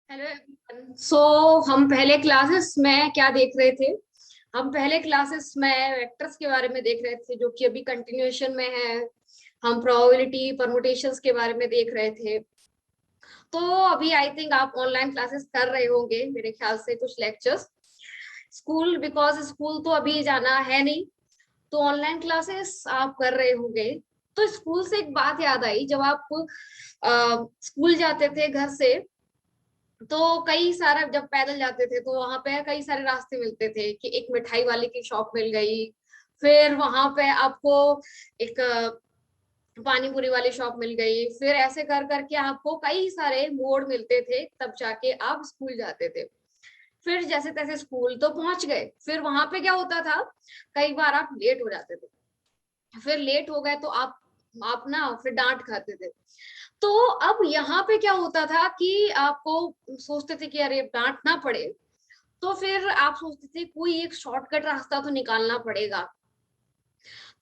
Hello everyone. हम पहले classes में क्या देख रहे थे? हम पहले क्लासेस में वेक्टर्स के बारे में देख रहे थे, जो कि अभी कंटिन्यूएशन में है। हम प्रोबेबिलिटी परमुटेशंस के बारे में देख रहे थे। तो अभी आई थिंक आप ऑनलाइन क्लासेस कर रहे होंगे, मेरे ख्याल से कुछ लेक्चर्स। स्कूल, बिकॉज स्कूल तो अभी जाना है नहीं, तो ऑनलाइन क्लासेस आप कर रहे होंगे। तो स्कूल से एक बात याद आई, जब आप स्कूल जाते थे घर से, तो कई सारे, जब पैदल जाते थे तो वहां पे कई सारे रास्ते मिलते थे कि एक मिठाई वाले की शॉप मिल गई, फिर वहां पे आपको एक पानी पूरी वाली शॉप मिल गई, फिर ऐसे कर करके आपको कई सारे मोड़ मिलते थे, तब जाके आप स्कूल जाते थे। फिर जैसे तैसे स्कूल तो पहुंच गए, फिर वहां पे क्या होता था, कई बार आप लेट हो जाते थे। फिर लेट हो गए तो आप ना फिर डांट खाते थे। तो अब यहाँ पे क्या होता था कि आपको सोचते थे कि अरे डांट ना पड़े, तो फिर आप सोचते थे कोई एक शॉर्टकट रास्ता तो निकालना पड़ेगा।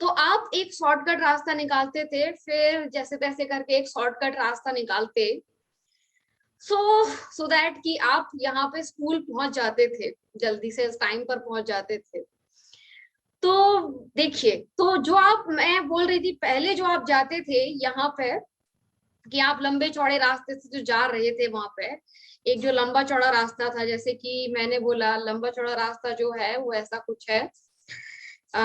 तो आप एक शॉर्टकट रास्ता निकालते थे, फिर जैसे तैसे करके एक शॉर्टकट रास्ता निकालते, सो सो दैट कि आप यहाँ पे स्कूल पहुंच जाते थे, जल्दी से टाइम पर पहुंच जाते थे। तो देखिए, तो जो आप, मैं बोल रही थी पहले जो आप जाते थे यहाँ पे, कि आप लंबे चौड़े रास्ते से जो जा रहे थे वहां पे, एक जो लंबा चौड़ा रास्ता था, जैसे कि मैंने बोला लंबा चौड़ा रास्ता जो है वो ऐसा कुछ है। आ,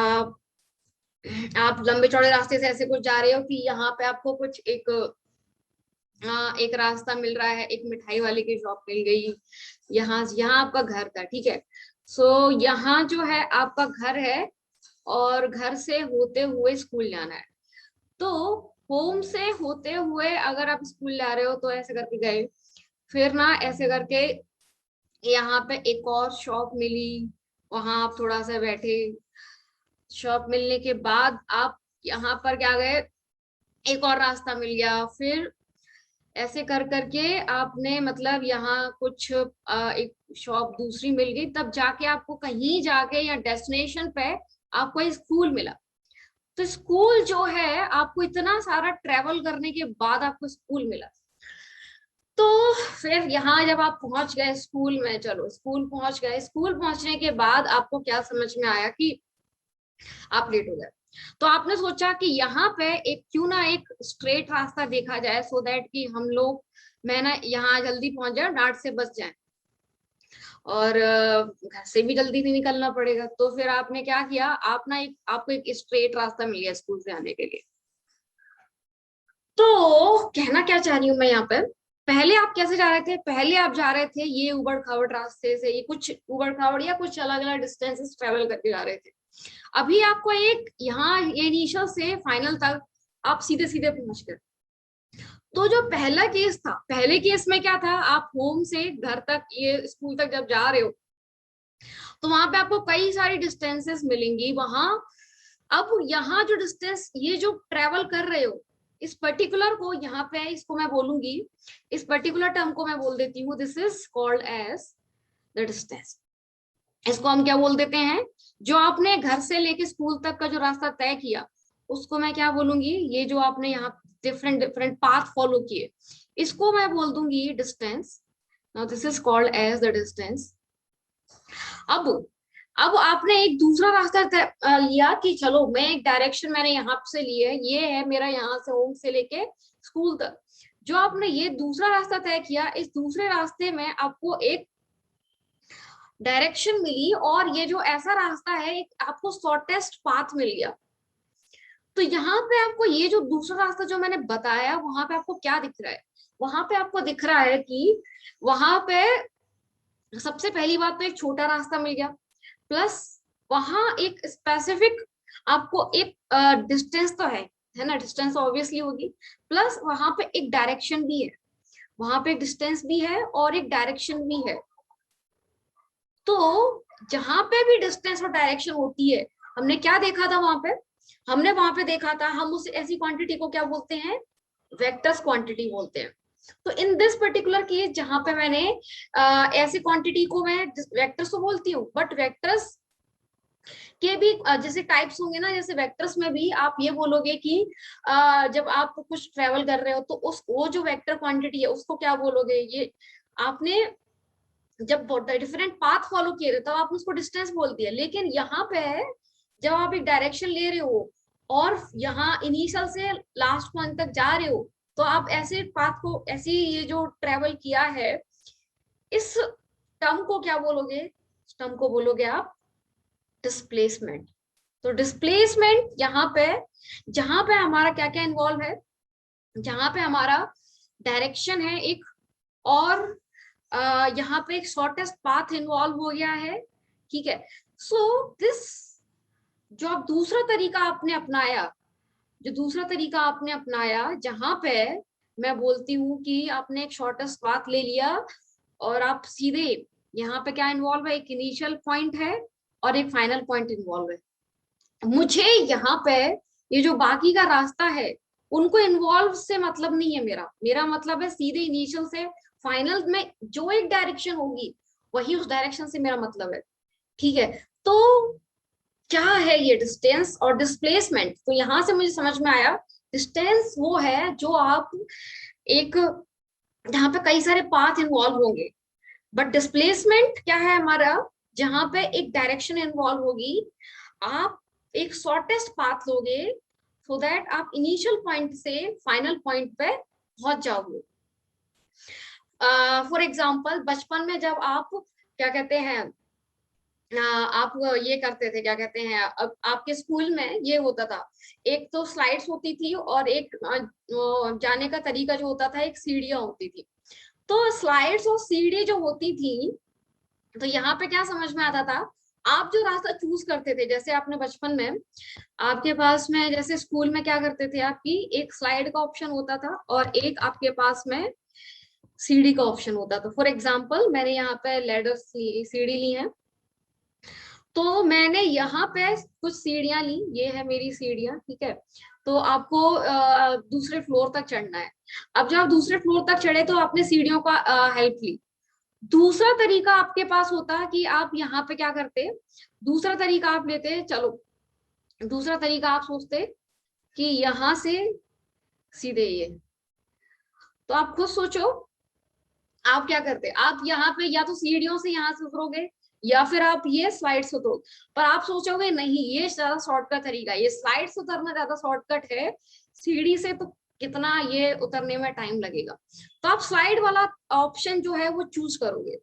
आप लंबे चौड़े रास्ते से ऐसे कुछ जा रहे हो कि यहाँ पे आपको कुछ एक रास्ता मिल रहा है, एक मिठाई वाले की शॉप मिल गई, यहाँ यहाँ आपका घर था, ठीक है। यहाँ जो है आपका घर है, और घर से होते हुए स्कूल जाना है। तो होम से होते हुए अगर आप स्कूल जा रहे हो तो ऐसे करके गए, फिर ना ऐसे करके यहाँ पे एक और शॉप मिली, वहां आप थोड़ा सा बैठे। शॉप मिलने के बाद आप यहाँ पर क्या गए, एक और रास्ता मिल गया, फिर ऐसे कर करके आपने मतलब यहाँ कुछ एक शॉप दूसरी मिल गई, तब जाके आपको कहीं जाके या डेस्टिनेशन पे आपको एक स्कूल मिला। तो स्कूल जो है, आपको इतना सारा ट्रेवल करने के बाद आपको स्कूल मिला। तो फिर यहाँ जब आप पहुंच गए स्कूल में, चलो स्कूल पहुंच गए, स्कूल पहुंचने के बाद आपको क्या समझ में आया कि आप लेट हो गए। तो आपने सोचा कि यहाँ पे एक क्यों ना एक स्ट्रेट रास्ता देखा जाए, सो दैट कि हम लोग, मैं ना यहाँ जल्दी पहुंच जाए, डांट से बच जाए, और घर से भी जल्दी नहीं निकलना पड़ेगा। तो फिर आपने क्या किया, आप ना एक, आपको एक स्ट्रेट रास्ता मिल गया स्कूल से आने के लिए। तो कहना क्या चाह रही हूँ मैं यहाँ पे, पहले आप कैसे जा रहे थे? पहले आप जा रहे थे ये उबड़ खाबड़ रास्ते से, ये कुछ उबड़ खाबड़ या कुछ अलग अलग डिस्टेंसेस ट्रेवल करके जा रहे थे। अभी आपको एक यहाँ ये इनिशियल से फाइनल तक आप सीधे सीधे पहुंच गए। तो जो पहला केस था, पहले केस में क्या था, आप होम से घर तक, ये स्कूल तक जब जा रहे हो, तो वहां पे आपको कई सारी डिस्टेंसेस मिलेंगी वहां। अब यहाँ जो डिस्टेंस, ये जो ट्रेवल कर रहे हो, इस पर्टिकुलर को यहाँ पे, इसको मैं बोलूंगी, इस पर्टिकुलर टर्म को मैं बोल देती हूँ, this is called as the distance. इसको हम क्या बोल देते हैं, जो आपने घर से लेके स्कूल तक का जो रास्ता तय किया, उसको मैं क्या बोलूंगी, ये जो आपने यहाँ डिफरेंट डिफरेंट पाथ फॉलो किए, इसको मैं बोल दूंगी distance. Now this is called as the distance. अब अब आपने एक दूसरा रास्ता लिया कि चलो मैं एक डायरेक्शन मैंने यहाँ से ली है, ये है मेरा यहाँ से होम से लेके स्कूल तक। जो आपने ये दूसरा रास्ता तय किया, इस दूसरे रास्ते में आपको एक डायरेक्शन मिली, और ये जो ऐसा रास्ता है, एक आपको शॉर्टेस्ट पाथ मिल गया। तो यहाँ पे आपको ये जो दूसरा रास्ता जो मैंने बताया, वहां पे आपको क्या दिख रहा है? वहां पे आपको दिख रहा है कि वहां पे सबसे पहली बात तो एक छोटा रास्ता मिल गया, प्लस वहां एक स्पेसिफिक आपको एक डिस्टेंस तो है ना, डिस्टेंस ऑब्वियसली होगी, प्लस वहां पे एक डायरेक्शन भी है, वहां पे एक डिस्टेंस भी है और एक डायरेक्शन भी है। तो जहां पे भी डिस्टेंस और डायरेक्शन होती है, हमने क्या देखा था वहां पे, हमने वहां पे देखा था, हम उस ऐसी क्वांटिटी को क्या बोलते हैं, वेक्टर्स क्वांटिटी बोलते हैं। तो इन दिस पर्टिकुलर केस, जहां पे मैंने ऐसी क्वांटिटी को मैं वेक्टर्स तो बोलती हूँ, बट वेक्टर्स के भी जैसे टाइप्स होंगे ना, जैसे वेक्टर्स में भी आप ये बोलोगे कि जब आप कुछ ट्रेवल कर रहे हो, तो उस वो जो वेक्टर क्वांटिटी है उसको क्या बोलोगे, ये आपने जब डिफरेंट पाथ फॉलो किए थे तब आपने उसको डिस्टेंस बोल दिया, लेकिन यहाँ पे जब आप एक डायरेक्शन ले रहे हो और यहाँ इनिशियल से लास्ट पॉइंट तक जा रहे हो, तो आप ऐसे पाथ को, ऐसे ये जो ट्रेवल किया है, इस टर्म को क्या बोलोगे? इस टर्म को बोलोगे आप डिस्प्लेसमेंट। तो डिस्प्लेसमेंट यहाँ पे, जहां पे हमारा क्या क्या इन्वॉल्व है, जहां पे हमारा डायरेक्शन है एक, और यहाँ पे एक शॉर्टेस्ट पाथ इन्वॉल्व हो गया है, ठीक है। सो दिस, जो आप दूसरा तरीका आपने अपनाया, जो दूसरा तरीका आपने अपनाया, जहां पे मैं बोलती हूँ कि आपने एक शॉर्टेस्ट पाथ ले लिया और आप सीधे, यहाँ पे क्या इन्वॉल्व है, एक इनिशियल पॉइंट है और एक फाइनल पॉइंट इन्वॉल्व है। मुझे यहाँ पे ये जो बाकी का रास्ता है उनको इन्वॉल्व से मतलब नहीं है, मेरा मेरा मतलब है सीधे इनिशियल से फाइनल में जो एक डायरेक्शन होगी वही उस डायरेक्शन से मेरा मतलब है, ठीक है। तो क्या है ये डिस्टेंस और डिस्प्लेसमेंट? तो यहां से मुझे समझ में आया, डिस्टेंस वो है जो आप एक, जहाँ पे कई सारे पाथ इन्वॉल्व होंगे, बट डिस्प्लेसमेंट क्या है हमारा, जहां पे एक डायरेक्शन इन्वॉल्व होगी, आप एक शॉर्टेस्ट पाथ लोगे सो दैट आप इनिशियल पॉइंट से फाइनल पॉइंट पे पहुंच जाओगे। फॉर एग्जाम्पल, बचपन में जब आप क्या कहते हैं, आप ये करते थे, क्या कहते हैं, अब आपके स्कूल में ये होता था, एक तो स्लाइड्स होती थी और एक जाने का तरीका जो होता था, एक सीढ़ियां होती थी। तो स्लाइड्स और सीढ़ी जो होती थी, तो यहाँ पे क्या समझ में आता था, आप जो रास्ता चूज करते थे, जैसे आपने बचपन में, आपके पास में जैसे स्कूल में क्या करते थे, आपकी एक स्लाइड का ऑप्शन होता था और एक आपके पास में सीढ़ी का ऑप्शन होता था। फॉर एग्जाम्पल, मैंने यहाँ पे लेडर सीढ़ी ली है, तो मैंने यहाँ पे कुछ सीढ़ियां ली, ये है मेरी सीढ़ियां, ठीक है। तो आपको दूसरे फ्लोर तक चढ़ना है। अब जब आप दूसरे फ्लोर तक चढ़े तो आपने सीढ़ियों का हेल्प ली। दूसरा तरीका आपके पास होता कि आप यहाँ पे क्या करते, दूसरा तरीका आप लेते, चलो दूसरा तरीका आप सोचते कि यहाँ से सीधे ये, तो आप खुद सोचो आप क्या करते, आप यहाँ पे या तो सीढ़ियों से यहाँ से उतरोगे या फिर आप ये स्लाइड से उतरो, पर आप सोचोगे नहीं ये ज्यादा शॉर्टकट तरीका है, ये स्लाइड से उतरना ज्यादा शॉर्टकट है, सीढ़ी से तो कितना ये उतरने में टाइम लगेगा, तो आप स्लाइड वाला ऑप्शन जो है वो चूज करोगे।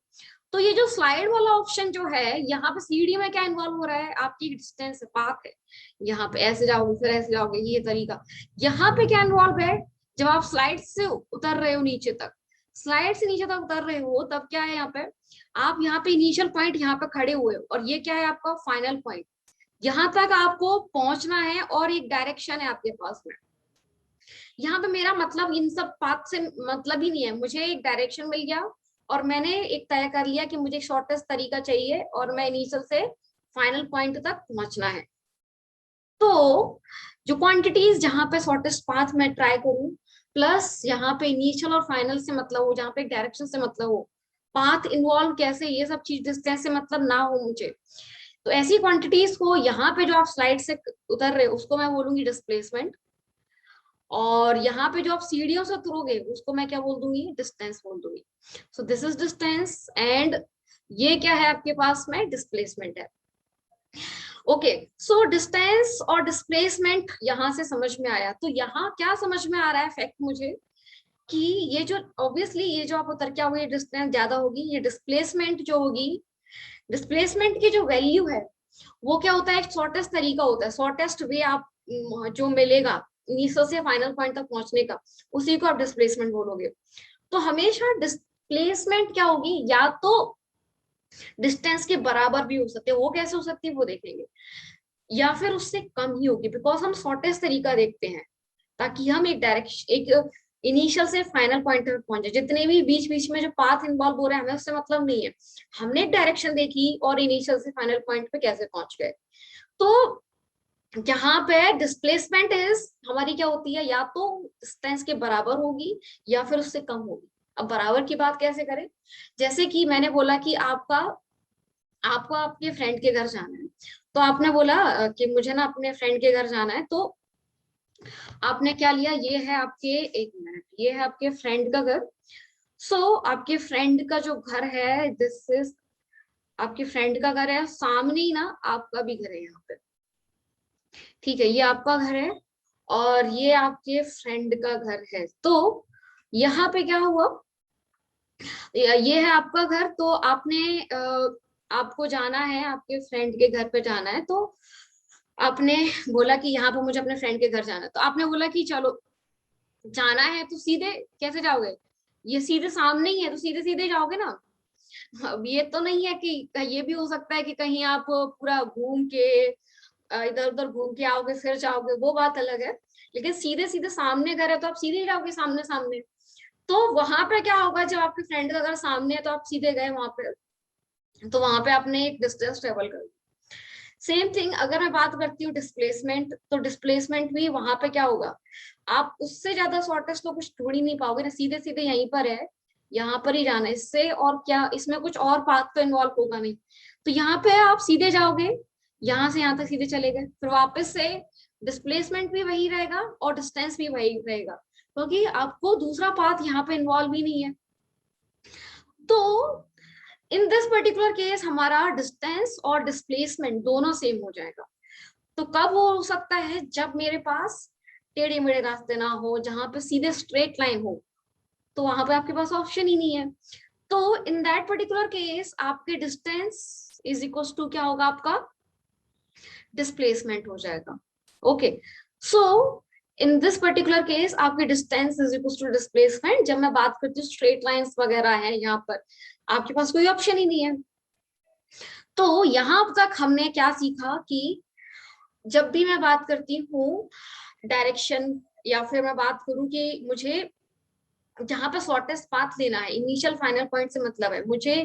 तो ये जो स्लाइड वाला ऑप्शन जो है, यहाँ पे सीढ़ी में क्या इन्वॉल्व हो रहा है, आपकी डिस्टेंस पाथ है, यहाँ पे ऐसे जाओगे फिर ऐसे जाओगे, ये तरीका। यहाँ पे क्या इन्वॉल्व है, जब आप स्लाइड से उतर रहे हो नीचे तक, स्लाइड से नीचे तक उतर रहे हो, तब क्या है यहाँ पे, आप यहाँ पे इनिशियल पॉइंट यहाँ पे खड़े हुए हो और ये क्या है आपका फाइनल पॉइंट, यहाँ तक आपको पहुंचना है और एक डायरेक्शन है आपके पास में। यहाँ पे मेरा मतलब इन सब पाथ से मतलब ही नहीं है, मुझे एक डायरेक्शन मिल गया और मैंने एक तय कर लिया कि मुझे शॉर्टेस्ट तरीका चाहिए और मैं इनिशियल से फाइनल पॉइंट तक पहुंचना है। तो जो क्वांटिटीज जहां पे शॉर्टेस्ट पाथ में ट्राई करूं, प्लस यहाँ पे इनिशियल और फाइनल से मतलब हो, जहाँ पे डायरेक्शन से मतलब हो, पाथ इन्वॉल्व कैसे, ये सब चीज डिस्टेंस से मतलब ना हो मुझे, तो ऐसी क्वांटिटीज को यहाँ पे जो आप स्लाइड से उतर रहे हो उसको मैं बोलूंगी डिस्प्लेसमेंट, और यहाँ पे जो आप सीढ़ियों से उतरोगे उसको मैं क्या बोल दूंगी, डिस्टेंस बोल दूंगी। So this is distance and ये क्या है आपके पास में, डिस्प्लेसमेंट है। ओके, सो डिस्टेंस और डिस्प्लेसमेंट यहाँ से समझ में आया। तो यहाँ क्या समझ में आ रहा है फैक्ट मुझे, कि ये जो ऑब्वियसली ये जो आप उतर के आओगे डिस्टेंस ज्यादा होगी, ये डिस्प्लेसमेंट जो होगी, डिस्प्लेसमेंट की जो वैल्यू है वो क्या होता है, एक शॉर्टेस्ट तरीका होता है, शॉर्टेस्ट वे आप जो मिलेगा इनिशियल से फाइनल पॉइंट तक पहुंचने का, उसी को आप डिस्प्लेसमेंट बोलोगे। तो हमेशा डिस्प्लेसमेंट क्या होगी, या तो डिस्टेंस के बराबर भी हो सकते हैं, वो कैसे हो सकती है वो देखेंगे, या फिर उससे कम ही होगी, बिकॉज हम शॉर्टेस्ट तरीका देखते हैं ताकि हम एक डायरेक्शन, एक इनिशियल से फाइनल पॉइंट तक पहुंचे। जितने भी बीच बीच में जो पाथ इन्वॉल्व हो रहे हैं हमें उससे मतलब नहीं है, हमने एक डायरेक्शन देखी और इनिशियल से फाइनल पॉइंट पे कैसे पहुंच गए। तो यहाँ पे डिस्प्लेसमेंट इज हमारी क्या होती है, या तो डिस्टेंस के बराबर होगी या फिर उससे कम होगी। अब बराबर की बात कैसे करें, जैसे कि मैंने बोला कि आपका आपको आपके फ्रेंड के घर जाना है, तो आपने बोला कि मुझे ना अपने फ्रेंड के घर जाना है, तो आपने क्या लिया, ये है आपके, एक मिनट, ये है आपके फ्रेंड का घर, आपके फ्रेंड का जो घर है, दिस इज आपके फ्रेंड का घर है, सामने ही ना आपका भी घर है यहाँ पे, ठीक है, ये आपका घर है और ये आपके फ्रेंड का घर है। तो यहाँ पे क्या हुआ, ये है आपका घर, तो आपने आपको जाना है, आपके फ्रेंड के घर पे जाना है, तो आपने बोला कि यहाँ पे मुझे अपने फ्रेंड के घर जाना है, तो आपने बोला कि चलो जाना है, तो सीधे कैसे जाओगे, ये सीधे सामने ही है, तो सीधे सीधे जाओगे ना। अब ये तो नहीं है कि ये भी हो सकता है कि कहीं आप पूरा घूम के इधर उधर घूम के आओगे फिर जाओगे, वो बात अलग है। लेकिन सीधे सीधे सामने घर है तो आप सीधे ही जाओगे सामने सामने। तो वहां पे क्या होगा, जब आपके फ्रेंड का घर सामने है तो आप सीधे गए वहां पे, तो वहां पे आपने एक डिस्टेंस ट्रेवल कर। सेम थिंग अगर मैं बात करती हूँ डिस्प्लेसमेंट, तो डिस्प्लेसमेंट भी वहां पे क्या होगा, आप उससे ज्यादा शॉर्टेस्ट तो कुछ ढूंढ ही नहीं पाओगे ना, सीधे सीधे यहीं पर है, यहाँ पर ही जाना है, इससे और क्या, इसमें कुछ और पाथ तो इन्वॉल्व होगा नहीं। तो यहाँ पे आप सीधे जाओगे, यहाँ से यहाँ तक सीधे चले गए, फिर वापस से डिस्प्लेसमेंट भी वही रहेगा और डिस्टेंस भी वही रहेगा, क्योंकि आपको दूसरा पाथ यहाँ पे इन्वॉल्व ही नहीं है। तो इन दिस पर्टिकुलर केस हमारा डिस्टेंस और डिस्प्लेसमेंट दोनों सेम हो जाएगा। तो कब हो सकता है, जब मेरे पास टेढ़े मेढ़े रास्ते ना हो, जहां पे सीधे स्ट्रेट लाइन हो, तो वहां पे आपके पास ऑप्शन ही नहीं है। तो इन दैट पर्टिकुलर केस आपके डिस्टेंस इज इक्वल टू क्या होगा, आपका डिस्प्लेसमेंट हो जाएगा। Okay, so in this particular case आपके distance is equal to displacement. जब मैं बात करती हूँ स्ट्रेट लाइंस वगैरह है, यहाँ पर आपके पास कोई ऑप्शन ही नहीं है। तो यहां तक हमने क्या सीखा कि जब भी मैं बात करती हूँ डायरेक्शन, या फिर मैं बात करूं कि मुझे जहां पे शॉर्टेस्ट पाथ लेना है, इनिशियल फाइनल पॉइंट से मतलब है मुझे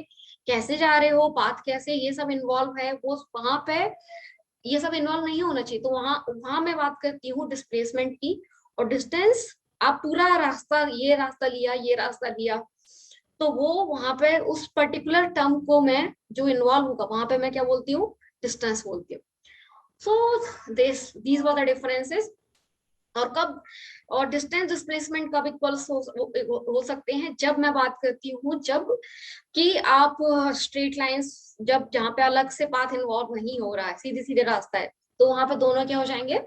कैसे जा रहे हो, पाथ कैसे, ये सब इन्वॉल्व है, वो वहां पे ये सब इन्वॉल्व नहीं होना चाहिए। तो वहां वहां मैं बात करती हूँ डिस्प्लेसमेंट की। और डिस्टेंस, आप पूरा रास्ता, ये रास्ता लिया, ये रास्ता लिया, तो वो वहां पे उस पर्टिकुलर टर्म को मैं जो इन्वॉल्व होगा वहां पे मैं क्या बोलती हूँ, डिस्टेंस बोलती हूँ। So these were the differences. और कब, और डिस्टेंस डिस्प्लेसमेंट कब इक्वल्स हो सकते हैं, जब मैं बात करती हूँ जब कि आप स्ट्रेट लाइंस, जब जहाँ पे अलग से पाथ इन्वॉल्व नहीं हो रहा है, सीधे सीधे रास्ता है, तो वहां पे दोनों क्या हो जाएंगे,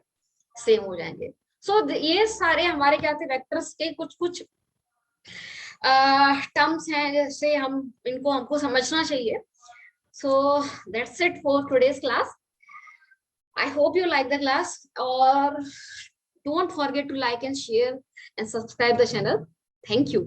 सेम हो जाएंगे। सो ये सारे हमारे क्या थे, वेक्टर्स के कुछ कुछ टर्म्स हैं, जैसे हम इनको हमको समझना चाहिए। So that's it for today's class. I hope you like the class, or don't forget to like and share and subscribe the channel. Thank you.